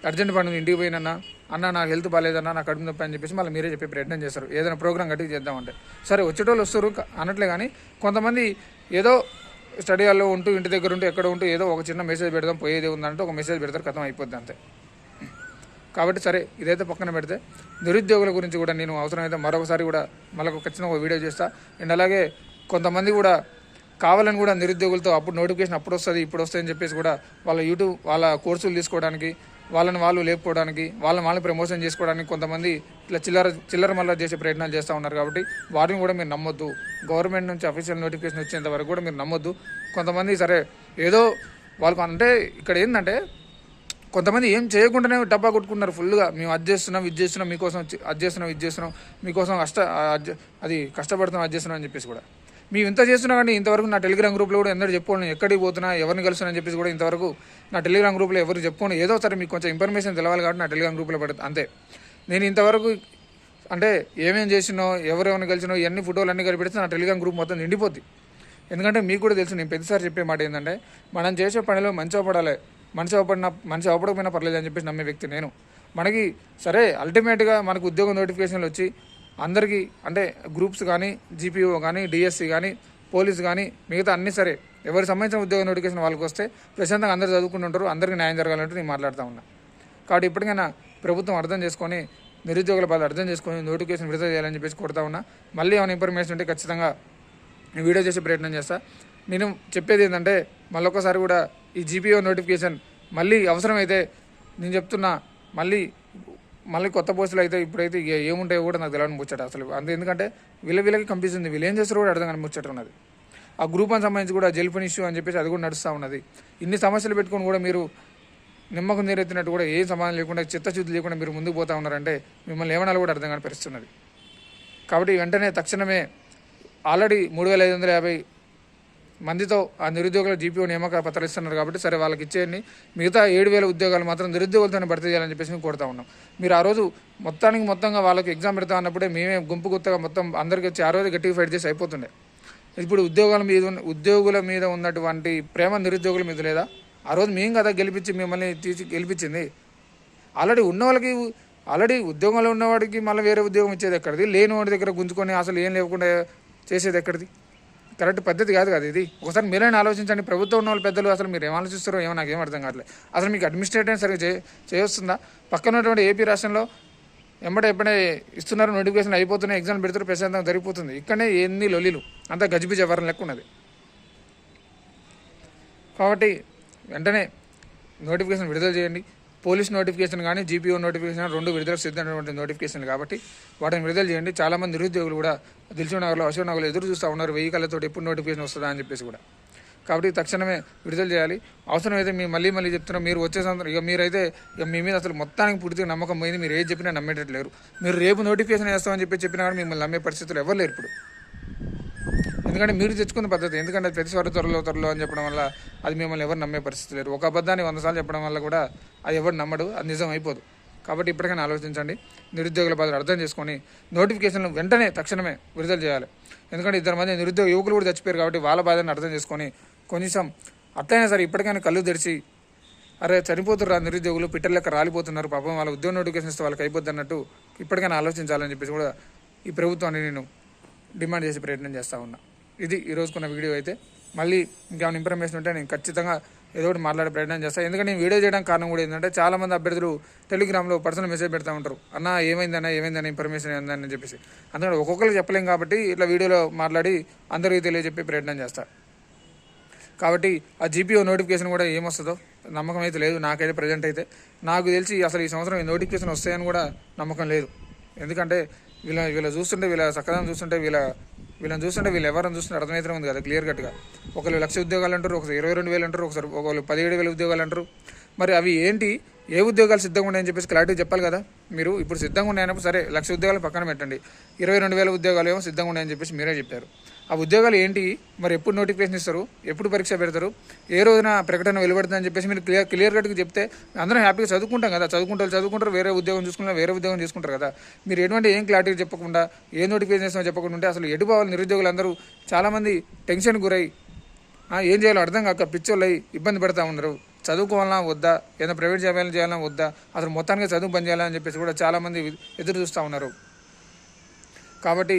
అర్జెంట్ పని ఇంటికి పోయినన్నా, అన్న నాకు హెల్త్ బాగాలేదన్నా, నాకు కడుపు నొప్పి అని చెప్పేసి మళ్ళీ మీరే చెప్పే ప్రయత్నం చేస్తారు. ఏదైనా ప్రోగ్రామ్ గట్టిగా చేద్దామంటే సరే వచ్చేటోళ్ళు వస్తారు అనట్లే. కానీ కొంతమంది ఏదో స్టడీ హాల్లో ఉంటూ, ఇంటి దగ్గర ఉంటూ, ఎక్కడ ఉంటూ ఏదో ఒక చిన్న మెసేజ్ పెడదాం పోయేది ఉందంటే ఒక మెసేజ్ పెడతారు, ఖతం అయిపోద్ది అంతే. కాబట్టి సరే ఇదైతే పక్కన పెడితే నిరుద్యోగుల గురించి కూడా నేను అవసరమైతే మరొకసారి కూడా మళ్ళీ ఖచ్చితంగా ఒక వీడియో చేస్తా. అండ్ అలాగే కొంతమంది కూడా కావాలని కూడా నిరుద్యోగులతో అప్పుడు నోటిఫికేషన్ అప్పుడు వస్తుంది ఇప్పుడు వస్తుంది అని చెప్పేసి కూడా వాళ్ళ కోర్సులు తీసుకోవడానికి, వాళ్ళని వాళ్ళు లేపుకోవడానికి, వాళ్ళని ప్రమోషన్ చేసుకోవడానికి కొంతమంది ఇట్లా చిల్లర మళ్ళీ చేసే ప్రయత్నాలు చేస్తూ ఉన్నారు. కాబట్టి వాటిని కూడా మీరు నమ్మొద్దు. గవర్నమెంట్ నుంచి అఫీషియల్ నోటిఫికేషన్ వచ్చేంత వరకు కూడా మీరు నమ్మొద్దు. కొంతమంది సరే ఏదో వాళ్ళకు అంటే ఇక్కడ ఏంటంటే కొంతమంది ఏం చేయకుండానే డబ్బా కొట్టుకున్నారు ఫుల్గా. మేము అది చేస్తున్నాం, ఇది చేస్తున్నాం, మీకోసం అది చేస్తున్నాం, ఇది చేస్తున్నాం, మీకోసం కష్టపడుతున్నాం, అది చేస్తున్నాం అని చెప్పేసి కూడా మేము ఇంత చేస్తున్నా. కానీ ఇంతవరకు నా టెలిగ్రామ్ గ్రూప్లో కూడా ఎందరూ చెప్పుకోండి ఎక్కడికి పోతున్నా, ఎవరిని కలుస్తున్నా అని చెప్పేసి కూడా ఇంతవరకు నా టెలిగ్రామ్ గ్రూప్లో ఎవరు చెప్పుకోండి. ఏదో సరే మీకు కొంచెం ఇన్ఫర్మేషన్ తెలవాలి కాబట్టి నా టెలిగ్రామ్ గ్రూప్లో పడుతుంది అంతే. నేను ఇంతవరకు అంటే ఏమేం చేసినో, ఎవరెవరిని కలిసినో ఇవన్నీ ఫోటోలు అన్నీ కలిపి పెడితే నా టెలిగ్రామ్ గ్రూప్ మొత్తం నిండిపోద్ది. ఎందుకంటే మీకు కూడా తెలుసు, నేను ప్రతిసారి చెప్పే మాట ఏంటంటే మనం చేసే పనిలో మంచి అవపడాలి, మనిషి అవపడకపోయినా పర్లేదు అని చెప్పేసి నమ్మే వ్యక్తి నేను. మనకి సరే అల్టిమేట్గా మనకు ఉద్యోగ నోటిఫికేషన్లు వచ్చి అందరికీ అంటే గ్రూప్స్ కానీ, జీపీఓ కానీ, డిఎస్సి కానీ, పోలీసు కానీ మిగతా అన్నీ సరే ఎవరికి సంబంధించిన ఉద్యోగ నోటిఫికేషన్ వాళ్ళకి వస్తే ప్రశాంతంగా అందరూ చదువుకుంటుంటారు, అందరికీ న్యాయం జరగాలంటే నేను మాట్లాడుతూ ఉన్నా. కాబట్టి ఇప్పటికైనా ప్రభుత్వం అర్థం చేసుకొని, నిరుద్యోగుల బాధ అర్థం చేసుకొని నోటిఫికేషన్ విడుదల చేయాలని చెప్పేసి కోరుతా ఉన్నా. మళ్ళీ ఏమైనా ఇన్ఫర్మేషన్ ఉంటే ఖచ్చితంగా వీడియో చేసే ప్రయత్నం చేస్తా. నేను చెప్పేది ఏంటంటే మళ్ళొకసారి కూడా ఈ జీపీఓ నోటిఫికేషన్ మళ్ళీ అవసరమైతే నేను చెప్తున్నా, మళ్ళీ కొత్త పోస్టులు అయితే ఇప్పుడైతే ఏముంటాయో కూడా నాకు తెలియని ముచ్చట అసలు. ఎందుకంటే వీళ్ళకి కనిపిస్తుంది, వీళ్ళు ఏం చేస్తారో కూడా అర్థం కానీ ముచ్చట ఉన్నది. ఆ గ్రూప్ అని సంబంధించి కూడా జెల్ పని ఇష్యూ అని చెప్పేసి అది కూడా నడుస్తూ ఉన్నది. ఇన్ని సమస్యలు పెట్టుకొని కూడా మీరు నిమ్మకు నీరెత్తినట్టు కూడా ఏ సమాధానం లేకుండా చిత్తశుద్ధి లేకుండా మీరు ముందుకు పోతా ఉన్నారంటే మిమ్మల్ని ఏమనాలో కూడా అర్థం కాని పరిస్థితి ఉన్నది. కాబట్టి వెంటనే తక్షణమే ఆల్రెడీ 3,550 మందితో ఆ నిరుద్యోగుల జీపీఓ నియామక పత్రాలు ఇస్తున్నారు కాబట్టి సరే వాళ్ళకి ఇచ్చేయండి, మిగతా 7,000 ఉద్యోగాలు మాత్రం నిరుద్యోగులతోనే భర్తీ చేయాలని చెప్పేసి మేము కోరుతా ఉన్నాం. మీరు ఆ రోజు మొత్తంగా వాళ్ళకి ఎగ్జామ్ పెడతా అన్నప్పుడే మేమే గుంపు గుత్తగా మొత్తం అందరికీ వచ్చి ఆ రోజు గట్టిగా ఫైట్ చేసి అయిపోతుండే. ఇప్పుడు ఉద్యోగుల మీద ఉన్నటువంటి ప్రేమ నిరుద్యోగుల మీద లేదా? ఆ రోజు మేము కదా మిమ్మల్ని గెలిపించింది. ఆల్రెడీ ఉద్యోగంలో ఉన్నవాడికి మళ్ళీ వేరే ఉద్యోగం ఇచ్చేది ఎక్కడిది? లేని వాడి దగ్గర గుంజుకొని అసలు ఏం లేకుండా చేసేది ఎక్కడిది? కరెక్ట్ పద్ధతి కాదు కదా ఇది. ఒకసారి మీరైనా ఆలోచించండి. ప్రభుత్వం ఉన్న వాళ్ళు పెద్దలు అసలు మీరు ఏం ఆలోచిస్తారో ఏమో నాకేం అర్థం కావట్లేదు. అసలు మీకు అడ్మినిస్ట్రేటివ్ సరిగ్గా చేయొస్తుందా? పక్కన ఉన్నటువంటి ఏపీ రాష్ట్రంలో ఎప్పుడే ఇస్తున్నారు, నోటిఫికేషన్ అయిపోతున్నాయి, ఎగ్జామ్ పెడుతున్నారు, ప్రశాంతంగా జరిగిపోతుంది. ఇక్కడనే ఎన్ని లొల్లీలు, అంతా గజిబిజి వ్యవహారం లెక్క ఉన్నది. కాబట్టి వెంటనే నోటిఫికేషన్ విడుదల చేయండి. పోలీస్ నోటిఫికేషన్ కానీ జీపీఓ నోటిఫికేషన్ 2 విడుదలకు సిద్ధమైనటువంటి నోటిఫికేషన్లు కాబట్టి వాటిని విడుదల చేయండి. చాలామంది నిరుద్యోగులు కూడా దిల్సుఖ్ నగర్లో, అశోక్ నగర్లో ఎదురు చూస్తూ ఉన్నారు, 1000 కళ్ళతో ఎప్పుడు నోటిఫికేషన్ వస్తుందా అని చెప్పేసి కూడా. కాబట్టి తక్షణమే విడుదల చేయాలి. అవసరమైతే మేము మళ్ళీ చెప్తున్నాం, మీరు వచ్చే సంవత్సరం మీరైతే మీ మీద అసలు మొత్తానికి పూర్తిగా నమ్మకం పోయింది. మీరు ఏది చెప్పినా నమ్మేటట్లేరు. మీరు రేపు నోటిఫికేషన్ వేస్తామని చెప్పినా కానీ మిమ్మల్ని నమ్మే పరిస్థితులు ఎవరు లేరు ఇప్పుడు. ఎందుకంటే మీరు తెచ్చుకున్న పద్ధతి. ఎందుకంటే ప్రతిసారి త్వరలో అని చెప్పడం వల్ల అది మిమ్మల్ని ఎవరు నమ్మే పరిస్థితి లేరు. ఒక అబద్ధాన్ని 100 సార్లు చెప్పడం వల్ల కూడా అది ఎవరు నమ్మడు, అది నిజం అయిపోదు. కాబట్టి ఇప్పటికైనా ఆలోచించండి, నిరుద్యోగుల బాధలు అర్థం చేసుకొని నోటిఫికేషన్లు వెంటనే తక్షణమే విడుదల చేయాలి. ఎందుకంటే 2 మంది నిరుద్యోగ యువకులు కూడా చచ్చిపోయారు కాబట్టి వాళ్ళ బాధను అర్థం చేసుకొని కొంచెం అట్లయినా సరే ఇప్పటికైనా కళ్ళు తెరిచి అరే చనిపోతున్నారు నిరుద్యోగులు, పిట్టల లెక్క రాలిపోతున్నారు, పాపం వాళ్ళ ఉద్యోగ నోటిఫికేషన్ ఇస్తే వాళ్ళకి అయిపోద్ది అన్నట్టు ఇప్పటికైనా ఆలోచించాలని చెప్పేసి కూడా ఈ ప్రభుత్వాన్ని నేను డిమాండ్ చేసే ప్రయత్నం చేస్తూ ఉన్నా. ఇది ఈరోజుకున్న వీడియో. అయితే మళ్ళీ ఇంకేమైనా ఇన్ఫర్మేషన్ ఉంటే నేను ఖచ్చితంగా ఏదో ఒకటి మాట్లాడే ప్రయత్నం చేస్తాను. ఎందుకంటే నేను వీడియో చేయడానికి కారణం కూడా ఏంటంటే చాలామంది అభ్యర్థులు టెలిగ్రామ్లో పర్సనల్ మెసేజ్ పెడతా ఉంటారు, అన్న ఏమైందన్న ఇన్ఫర్మేషన్ ఏందని చెప్పేసి. అందుకని ఒక్కొక్కరికి చెప్పలేం కాబట్టి ఇట్లా వీడియోలో మాట్లాడి అందరికీ తెలియజెప్పే ప్రయత్నం చేస్తాను. కాబట్టి ఆ జీపీఓ నోటిఫికేషన్ కూడా ఏమొస్తుందో నమ్మకం అయితే లేదు నాకైతే. ప్రజెంట్ అయితే నాకు తెలిసి అసలు ఈ సంవత్సరం ఈ నోటిఫికేషన్ వస్తాయని కూడా నమ్మకం లేదు. ఎందుకంటే వీళ్ళ చూస్తుంటే, వీళ్ళ సక్కదనం చూస్తుంటే, వీళ్ళని చూస్తుంటే వీళ్ళు ఎవరైనా చూస్తుంటే అర్థమవుతూనే ఉంది కదా క్లియర్ కట్గా. ఒకళ్ళు 1,00,000 ఉద్యోగాలు అంటారు, ఒకసారి 22,000 అంటారు, ఒకళ్ళు 17,000 ఉద్యోగాలు అంటారు. మరి అవి ఏంటి, ఏ ఉద్యోగాలు సిద్ధంగా ఉన్నాయని చెప్పేసి క్లారిటీ చెప్పాలి కదా మీరు. ఇప్పుడు సిద్ధంగా ఉన్నాయన్నప్పుడు సరే 1,00,000 ఉద్యోగాలు పక్కన పెట్టండి, 22,000 ఉద్యోగాలు ఏమో సిద్ధంగా ఉన్నాయని చెప్పేసి మీరే చెప్పారు. ఆ ఉద్యోగాలు ఏంటి, మరి ఎప్పుడు నోటిఫికేషన్ ఇస్తారు, ఎప్పుడు పరీక్ష పెడతారు, ఏ రోజున ప్రకటన వెలువడుతుందని చెప్పేసి మీరు క్లియర్ కట్గా చెప్తే అందరం హ్యాపీగా చదువుకుంటాం కదా. చదువుకుంటారు, వేరే ఉద్యోగం చూసుకుంటారు కదా. మీరు ఎటువంటి ఏం క్లారిటీ చెప్పకుండా ఏ నోటిఫికేషన్ ఇస్తామో చెప్పకుండా ఉంటే అసలు ఎటు పోవాలి నిరుద్యోగులు అందరూ. చాలామంది టెన్షన్ గురై ఏం చేయాలో అర్థం కాక పిచ్చోళ్ళై ఇబ్బంది పడతా ఉన్నారు. చదువుకోవాలన్నా వద్దా, ఏదైనా ప్రైవేట్ జాబ్ చేయాలన్నా వద్దా, అసలు మొత్తానికి చదువు పని చేయాలని చెప్పేసి కూడా చాలామంది ఎదురు చూస్తూ ఉన్నారు. కాబట్టి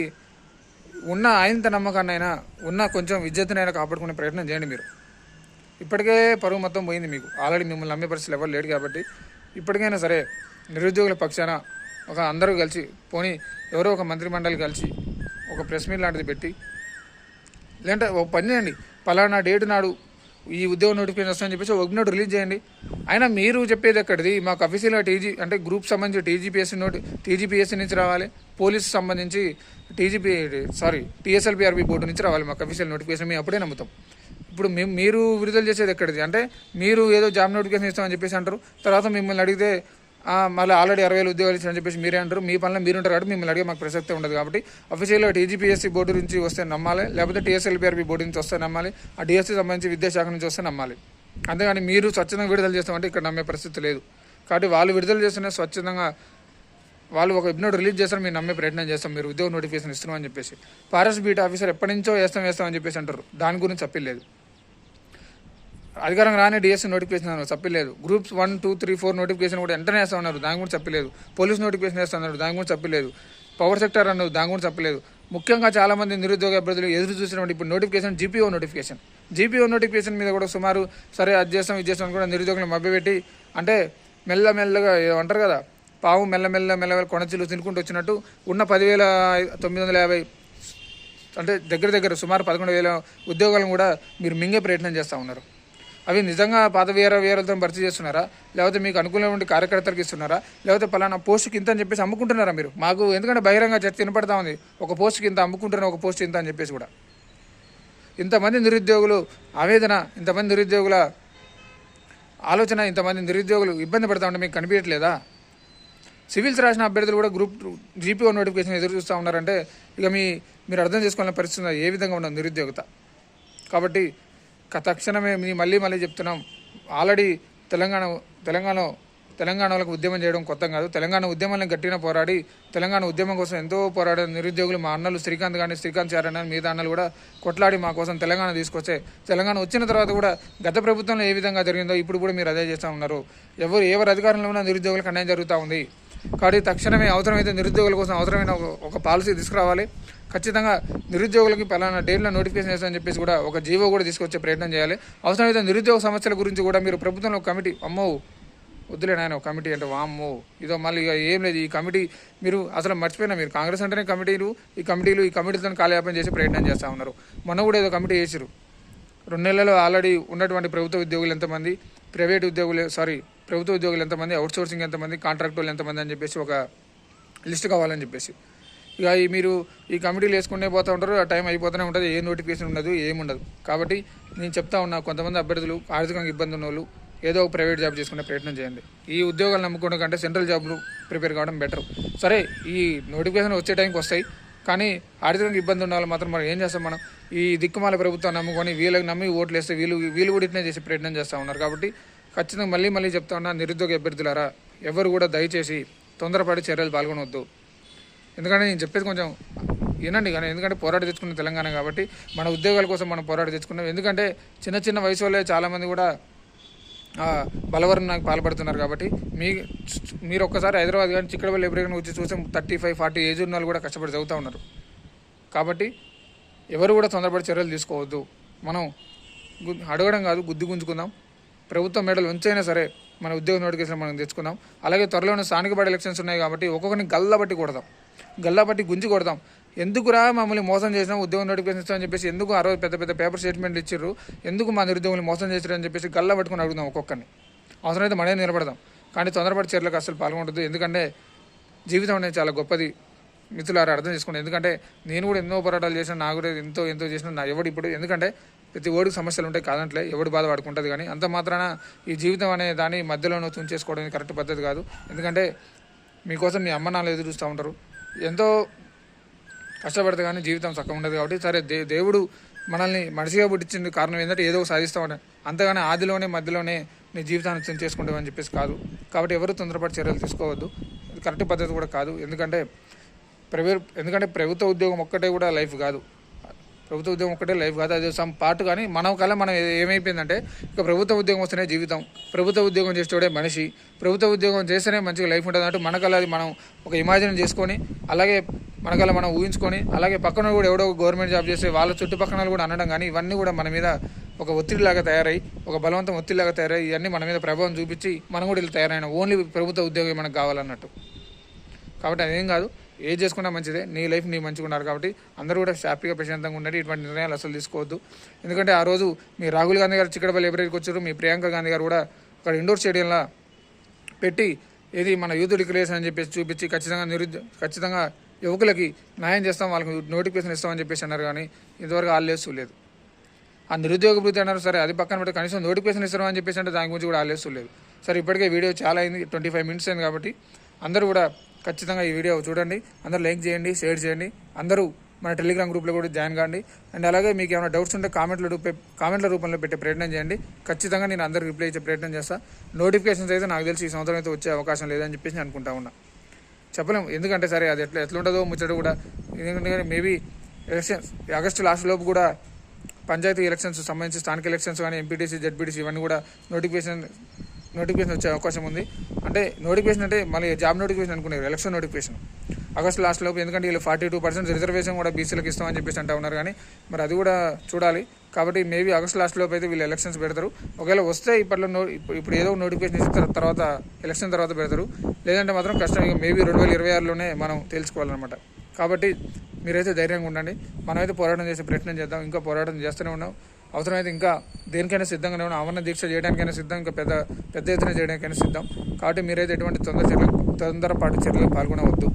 ఉన్న ఆయంత నమ్మకాన్నైనా, ఉన్న కొంచెం విద్యతనైనా కాపాడుకునే ప్రయత్నం చేయండి మీరు. ఇప్పటికే పరువు మొత్తం పోయింది మీకు. ఆల్రెడీ మిమ్మల్ని నమ్మే పరిస్థితులు ఎవరు లేడు కాబట్టి ఇప్పటికైనా సరే నిరుద్యోగుల పక్షాన అందరూ కలిసి పోనీ ఎవరో ఒక మంత్రి మండలి కలిసి ఒక ప్రెస్ మీట్ లాంటిది పెట్టి, లేదంటే ఒక పని చేయండి, పలానా డేట్ నాడు ఈ ఉద్యోగ నోటిఫికేషన్ వస్తుందని చెప్పేసి ఒక నోట్ రిలీజ్ చేయండి. అయినా మీరు చెప్పేది ఎక్కడిది, మాకు అఫీషియల్గా అంటే గ్రూప్ సంబంధించి టీజీపీఎస్సీ నుంచి రావాలి, పోలీసు సంబంధించి టీఎస్ఎల్పిఆర్బి బోర్డు నుంచి రావాలి మాకు అఫీషియల్ నోటిఫికేషన్. మేము అప్పుడే నమ్ముతాం. ఇప్పుడు మీరు విడుదల చేసేది ఎక్కడిది అంటే మీరు ఏదో జాబ్ నోటిఫికేషన్ ఇస్తామని చెప్పేసి అంటారు, తర్వాత మిమ్మల్ని అడిగితే మళ్ళీ ఆల్రెడీ 60,000 ఉద్యోగాలు ఇచ్చారని చెప్పేసి మీరే అంటారు. మీ పనులు మీరు ఉంటారు కాబట్టి మిమ్మల్ని అడిగే మాకు ప్రసక్తే ఉండదు. కాబట్టి అఫీషియల్గా టీజీపీఎస్సీ బోర్డు నుంచి వస్తే నమ్మాలి, లేకపోతే టీఎస్ఎల్పిఆర్బి బోర్డు నుంచి వస్తే నమ్మాలి, ఆ డిఎస్సీ సంబంధించి విద్యాశాఖ నుంచి వస్తే నమ్మాలి. అంతేగాని మీరు స్వచ్ఛందంగా విడుదల చేస్తామంటే ఇక్కడ నమ్మే పరిస్థితి లేదు. కాబట్టి వాళ్ళు విడుదల చేస్తున్న స్వచ్ఛందంగా వాళ్ళు ఒక వెబ్నోట్ రిలీజ్ చేస్తారు, మీరు నమ్మే ప్రయత్నం చేస్తాం మీరు ఉద్యోగ నోటిఫికేషన్ ఇస్తున్నామని చెప్పేసి. ఫారెస్ట్ బీట్ ఆఫీసర్ ఎప్పటి నుంచో వేస్తామని చెప్పేసి అంటారు, దాని గురించి తప్పిలేదు. అధికారం రాని డిఎస్సీ నోటిఫికేషన్ అన్నారు, తప్పిలేదు. గ్రూప్స్ 1, 2, 3, 4 నోటిఫికేషన్ కూడా వెంటనే వేస్తా ఉన్నారు, దాని కూడా తప్పిలేదు. పోలీస్ నోటిఫికేషన్ వేస్తా ఉన్నారు, దాని కూడా తప్పిలేదు. పవర్ సెక్టర్ అన్నారు, దాని కూడా తప్పలేదు. ముఖ్యంగా చాలామంది నిరుద్యోగ అభ్యర్థులు ఎదురు చూసినటువంటి ఇప్పుడు నోటిఫికేషన్ జీపీఓ నోటిఫికేషన్ మీద కూడా సుమారు సరే అది చేస్తాం కూడా నిరుద్యోగులను మభ్యపెట్టి, అంటే మెల్లమెల్లగా అంటారు కదా, పావు మెల్లమెల్ల కొనచిలు తినుకుంటూ వచ్చినట్టు ఉన్న 10,950 అంటే దగ్గర సుమారు 11,000 ఉద్యోగాలను కూడా మీరు మింగే ప్రయత్నం చేస్తూ ఉన్నారు. అవి నిజంగా పాత వేరాలతో భర్తీ చేస్తున్నారా, లేకపోతే మీకు అనుకూలమైన కార్యకర్తలకు ఇస్తున్నారా, లేకపోతే పలానా పోస్టుకి ఇంత అని చెప్పేసి అమ్ముకుంటున్నారా మీరు? మాకు ఎందుకంటే బహిరంగ చర్చ వినపడతా ఉంది, ఒక పోస్టుకి ఇంత అమ్ముకుంటున్నా, ఒక పోస్ట్ ఇంత అని చెప్పేసి కూడా. ఇంతమంది నిరుద్యోగులు ఆవేదన, ఇంతమంది నిరుద్యోగుల ఆలోచన ఇంతమంది నిరుద్యోగులు ఇబ్బంది పడతా ఉంటే మీకు కనిపించట్లేదా? సివిల్స్ రాసిన అభ్యర్థులు కూడా గ్రూప్ జీపీఓ నోటిఫికేషన్ ఎదురు చూస్తూ ఉన్నారంటే ఇక మీరు అర్థం చేసుకోవాలని పరిస్థితి ఏ విధంగా ఉండదు నిరుద్యోగత. కాబట్టి తక్షణమే మళ్ళీ చెప్తున్నాం, ఆల్రెడీ తెలంగాణలో ఉద్యమం చేయడం కొత్త కాదు. తెలంగాణ ఉద్యమాన్ని గట్టిగా పోరాడి తెలంగాణ ఉద్యమం కోసం ఎంతో పోరాడిన నిరుద్యోగులు మా అన్నలు శ్రీకాంత్ చారణ మిగతా అన్నలు కూడా కొట్లాడి మా కోసం తెలంగాణ తీసుకొస్తే, తెలంగాణ వచ్చిన తర్వాత కూడా గత ప్రభుత్వంలో ఏ విధంగా జరిగిందో ఇప్పుడు కూడా మీరు అదే చేస్తూ ఉన్నారు. ఎవరు అధికారంలో ఉన్న నిరుద్యోగులకు అన్యాయం జరుగుతూ ఉంది. కాబట్టి తక్షణమే అవసరమైతే నిరుద్యోగుల కోసం అవసరమైన ఒక పాలసీ తీసుకురావాలి. ఖచ్చితంగా నిరుద్యోగులకి పలానా డేట్లో నోటిఫికేషన్ చేస్తామని చెప్పేసి కూడా ఒక జీవో కూడా తీసుకొచ్చే ప్రయత్నం చేయాలి. అవసరమైతే నిరుద్యోగ సమస్యల గురించి కూడా మీరు ప్రభుత్వంలో కమిటీ వద్దులే నాయన కమిటీ అంటే వామ్మో ఇదో మళ్ళీ ఇక ఏం లేదు. ఈ కమిటీ మీరు అసలు మర్చిపోయినా, మీరు కాంగ్రెస్ అంటేనే ఈ కమిటీలతో కాలయాపన చేసే ప్రయత్నం చేస్తూ ఉన్నారు. మొన్న కూడా ఏదో కమిటీ చేసిరు. 2 నెలల్లో ఆల్రెడీ ఉన్నటువంటి ప్రభుత్వ ఉద్యోగులు ఎంతమంది, ప్రభుత్వ ఉద్యోగులు ఎంతమంది, అవుట్సోర్సింగ్ ఎంతమంది, కాంట్రాక్టర్లు ఎంతమంది అని చెప్పేసి ఒక లిస్ట్ కావాలని చెప్పేసి ఇక మీరు ఈ కమిటీలు వేసుకునే పోతూ ఉంటారు. ఆ టైం అయిపోతూనే ఉంటుంది, ఏ నోటిఫికేషన్ ఉండదు, ఏముండదు. కాబట్టి నేను చెప్తా ఉన్నా, కొంతమంది అభ్యర్థులు ఆర్థికంగా ఇబ్బంది ఉన్న వాళ్ళు ఏదో ఒక ప్రైవేట్ జాబ్ చేసుకునే ప్రయత్నం చేయండి. ఈ ఉద్యోగాలు నమ్ముకోవడం కంటే సెంట్రల్ జాబ్లు ప్రిపేర్ కావడం బెటర్. సరే ఈ నోటిఫికేషన్ వచ్చే టైంకి వస్తాయి, కానీ ఆర్థికంగా ఇబ్బంది ఉన్న వాళ్ళు మాత్రం మనం ఏం చేస్తాం? మనం ఈ దిక్కుమాల ప్రభుత్వం నమ్ముకొని వీళ్ళకి నమ్మి ఓట్లు వేస్తే వీళ్ళు కూడా ఇట్నే చేసే ప్రయత్నం చేస్తూ ఉన్నారు. కాబట్టి ఖచ్చితంగా మళ్ళీ చెప్తా ఉన్నా, నిరుద్యోగ అభ్యర్థులారా ఎవరు కూడా దయచేసి తొందరపడి చర్యలు పాల్గొనవద్దు. ఎందుకంటే నేను చెప్పేది కొంచెం వినండి. కానీ ఎందుకంటే పోరాట తెచ్చుకున్న తెలంగాణ కాబట్టి మన ఉద్యోగాల కోసం మనం పోరాట తెచ్చుకున్నాం. ఎందుకంటే చిన్న వయసు వాళ్ళే చాలామంది కూడా బలవరణానికి పాల్పడుతున్నారు. కాబట్టి మీరు ఒక్కసారి హైదరాబాద్ కానీ చిక్కడపల్లి ఎప్పుడైనా వచ్చి చూస్తే 35-40 ఏజ్ ఉన్న వాళ్ళు కూడా కష్టపడి చదువుతూ ఉన్నారు. కాబట్టి ఎవరు కూడా తొందరపడి చర్యలు తీసుకోవద్దు. మనం అడగడం కాదు, గుంజుకుందాం. ప్రభుత్వం మెడలు ఉంచైనా సరే మన ఉద్యోగ నోటిఫికేషన్ మనం తెచ్చుకుందాం. అలాగే త్వరలోనే స్థానిక బడి ఎలక్షన్స్ ఉన్నాయి కాబట్టి ఒక్కొక్కరిని గల్లాబట్టి గుంజి కొడదాం. ఎందుకురా మమ్మల్ని మోసం చేసినా ఉద్యోగం నోటిఫికేషన్ ఇస్తామని చెప్పేసి ఎందుకు ఆ రోజు పెద్ద పేపర్ స్టేట్మెంట్లు ఇచ్చారు, ఎందుకు మా నిరుద్యోగులు మోసం చేశారు అని చెప్పేసి గల్లా పట్టుకుని అడుగుదాం ఒక్కొక్కరిని. అవసరమైతే మనమే నిలబడదాం. కానీ తొందరపడి చర్యలకు అసలు పాల్గొనద్దు. ఎందుకంటే జీవితం అనేది చాలా గొప్పది మిత్రులారా, అర్థం చేసుకోండి. ఎందుకంటే నేను కూడా ఎన్నో పోరాటాలు చేసినా, నాకు కూడా ఎంతో చేసినా ఇప్పుడు ఎందుకంటే ప్రతి ఓడికి సమస్యలు ఉంటాయి కాదంటలే, ఎవడు బాధ పడుకుంటుంది. కానీ అంత మాత్రాన ఈ జీవితం అనే దాన్ని మధ్యలోనూ తుంచేసుకోవడం కరెక్ట్ పద్ధతి కాదు. ఎందుకంటే మీకోసం మీ అమ్మ నాన్న ఎదురు చూస్తూ ఉంటారు. ఎంతో కష్టపడితే కానీ జీవితం చక్కగా ఉండదు. కాబట్టి సరే దేవుడు మనల్ని మనిషిగా పుట్టించిన కారణం ఏంటంటే ఏదో సాధిస్తామని, అంతగానే ఆదిలోనే మధ్యలోనే నీ జీవితాన్ని చేసుకుంటామని చెప్పేసి కాదు. కాబట్టి ఎవరు తొందరపడి చర్యలు తీసుకోవద్దు. ఇది కరెక్ట్ పద్ధతి కూడా కాదు. ఎందుకంటే ప్రభుత్వ ఉద్యోగం ఒక్కటే కూడా లైఫ్ కాదు. అది సమ్ పార్ట్. కానీ మనం ఏమైపోయిందంటే ఇక ప్రభుత్వ ఉద్యోగం వస్తేనే జీవితం, ప్రభుత్వ ఉద్యోగం చేసేవాడే మనిషి, ప్రభుత్వ ఉద్యోగం చేస్తేనే మంచిగా లైఫ్ ఉంటుంది అంటే అది మనం ఒక ఇమాజిన్ చేసుకొని, అలాగే మనం ఊహించుకొని, అలాగే పక్కన కూడా ఎవడో గవర్నమెంట్ జాబ్ చేస్తే వాళ్ళ చుట్టుపక్కల కూడా అనడం. కానీ ఇవన్నీ కూడా మన మీద ఒక ఒత్తిడిలాగా తయారై, ఒక బలవంతం ఒత్తిడిలాగా తయారై ఇవన్నీ మన మీద ప్రభావం చూపించి మనం కూడా ఇలా తయారైన ఓన్లీ ప్రభుత్వ ఉద్యోగం మనకు కావాలన్నట్టు. కాబట్టి అదేం కాదు, ఏం చేసుకున్నా మంచిదే. నీ లైఫ్ నీ మంచిగా ఉన్నారు. కాబట్టి అందరూ కూడా హ్యాపీగా ప్రశాంతంగా ఉండండి. ఇటువంటి నిర్ణయాలు అసలు తీసుకోవద్దు. ఎందుకంటే ఆ రోజు మీ రాహుల్ గాంధీ గారు చిక్కడపల్లి లైబ్రరీకి వచ్చారు, మీ ప్రియాంక గాంధీ గారు కూడా అక్కడ ఇండోర్ స్టేడియంలో పెట్టి ఏది మన యూత్ డిక్లరేషన్ అని చెప్పేసి చూపించి ఖచ్చితంగా యువకులకి న్యాయం చేస్తాం, వాళ్ళకి నోటిఫికేషన్ ఇస్తామని చెప్పేసి అన్నారు. కానీ ఇంతవరకు ఆల్లేస్తూ లేదు. ఆ నిరుద్యోగ వృత్తి అన్నారు, సరే అది పక్కన పెట్టి కనీసం నోటిఫికేషన్ ఇస్తామని చెప్పేసి అంటే దాని గురించి కూడా ఆల్లేస్తూ లేదు. సరే ఇప్పటికే వీడియో చాలా అయింది, 25 minutes అయింది. కాబట్టి అందరూ కూడా ఖచ్చితంగా ఈ వీడియో చూడండి, అందరూ లైక్ చేయండి, షేర్ చేయండి, అందరూ మన టెలిగ్రామ్ గ్రూప్లో కూడా జాయిన్ కాండి. అండ్ అలాగే మీకు ఏమైనా డౌట్స్ ఉంటే కామెంట్ల రూపంలో పెట్టే ప్రయత్నం చేయండి. ఖచ్చితంగా నేను అందరికి రిప్లై ఇచ్చే ప్రయత్నం చేస్తాను. నోటిఫికేషన్స్ అయితే నాకు తెలిసి ఈ సంవత్సరం అయితే వచ్చే అవకాశం లేదని చెప్పేసి నేను అనుకుంటా ఉన్నా. చెప్పలేము, ఎందుకంటే సరే అది ఎట్లుంటుందో ముచ్చట కూడా. ఎందుకంటే మేబీ ఆగస్టు లాస్ట్ లోపు కూడా పంచాయతీ ఎలక్షన్స్ సంబంధించి స్థానిక ఎలక్షన్స్ కానీ ఎంపీటీసీ జెడ్పీటీసీ ఇవన్నీ కూడా నోటిఫికేషన్ వచ్చే అవకాశం ఉంది. అంటే నోటిఫికేషన్ అంటే మళ్ళీ జాబ్ నోటిఫికేషన్ అనుకున్నారు, ఎలక్షన్ నోటిఫికేషన్ ఆగస్టు లాస్ట్ లోపు. ఎందుకంటే వీళ్ళు 42% రిజర్వేషన్ కూడా బీసీలకు ఇస్తామని చెప్పేసి అంటూ ఉన్నారు. కానీ మరి అది కూడా చూడాలి. కాబట్టి మేబీ ఆగస్టు లాస్ట్ లోపు అయితే వీళ్ళు ఎలక్షన్స్ పెడతారు. ఒకవేళ వస్తే ఇప్పుడు ఏదో నోటిఫికేషన్ ఇచ్చిన తర్వాత ఎలక్షన్ తర్వాత పెడతారు. లేదంటే మాత్రం కష్టం. ఇక మేబీ 2026లోనే మనం తెలుసుకోవాలన్నమాట. కాబట్టి మీరైతే ధైర్యంగా ఉండండి. మనమైతే పోరాటం చేసే ప్రయత్నం చేద్దాం. ఇంకా పోరాటం చేస్తూనే ఉన్నాం. అవసరమైతే ఇంకా దేనికైనా సిద్ధంగానే ఉన్నాం. ఆమరణ దీక్ష చేయడానికైనా సిద్ధం, ఇంకా పెద్ద ఎత్తున చేయడానికైనా సిద్ధం. కాబట్టి మీరైతే ఎటువంటి తొందరపాటు చర్యలకు పాల్గొనవద్దు.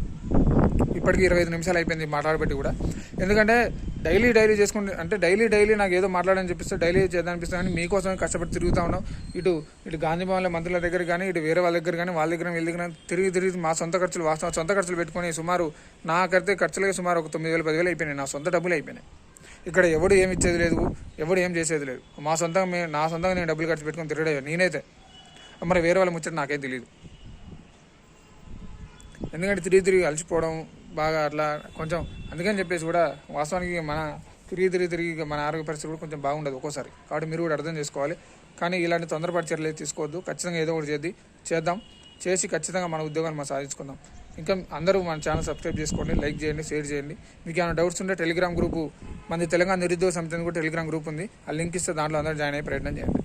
ఇప్పటికీ 25 నిమిషాలు అయిపోయింది మాట్లాడబట్టి కూడా. ఎందుకంటే డైలీ చేసుకుంటే అంటే డైలీ నాకు ఏదో మాట్లాడని చెప్పిస్తే డైలీ చేద్దాం అనిపిస్తుంది, కానీ మీకోసమే కష్టపడి తిరుగుతూ ఉన్నాం. ఇటు గాంధీ భవన్లో మంత్రుల దగ్గర కానీ, ఇటు వేరే వాళ్ళ దగ్గర కానీ, వాళ్ళ దగ్గర వీళ్ళ దగ్గర తిరిగి మా సొంత ఖర్చులు సొంత ఖర్చులు పెట్టుకొని సుమారు నాకైతే ఖర్చులకి సుమారు ఒక 9,000 10,000 అయిపోయినాయి. నా సొంత డబ్బులు అయిపోయినాయి. ఇక్కడ ఎవడు ఏమి ఇచ్చేది లేదు, ఎవడు ఏం చేసేది లేదు. నా సొంతంగా నేను డబ్బులు ఖర్చు పెట్టుకొని తిరగడే నేనైతే. మరి వేరే వాళ్ళ ముచ్చట నాకేం తెలియదు. ఎందుకంటే తిరిగి అలసిపోవడం బాగా అట్లా కొంచెం, అందుకని చెప్పేసి కూడా వాస్తవానికి మన తిరిగి మన ఆరోగ్య పరిస్థితి కూడా కొంచెం బాగుండదు ఒక్కోసారి. కాబట్టి మీరు కూడా అర్థం చేసుకోవాలి. కానీ ఇలాంటి తొందరపాటు చర్యలు అయితే తీసుకోవద్దు. ఖచ్చితంగా ఏదో ఒకటి చేద్దాం, చేసి ఖచ్చితంగా మన ఉద్యోగాన్ని మనం సాధించుకుందాం. ఇంకా అందరూ మన ఛానల్ సబ్స్క్రైబ్ చేసుకోండి, లైక్ చేయండి, షేర్ చేయండి. మీకు ఏమైనా డౌట్స్ ఉంటే టెలిగ్రామ్ గ్రూపు, మన తెలంగాణ నిరుద్యోగ సమితి కూడా టెలిగ్రామ్ గ్రూప్ ఉంది, ఆ లింక్ ఇస్తే దాంట్లో అందరూ జాయిన్ అయ్యే ప్రయత్నం చేయండి.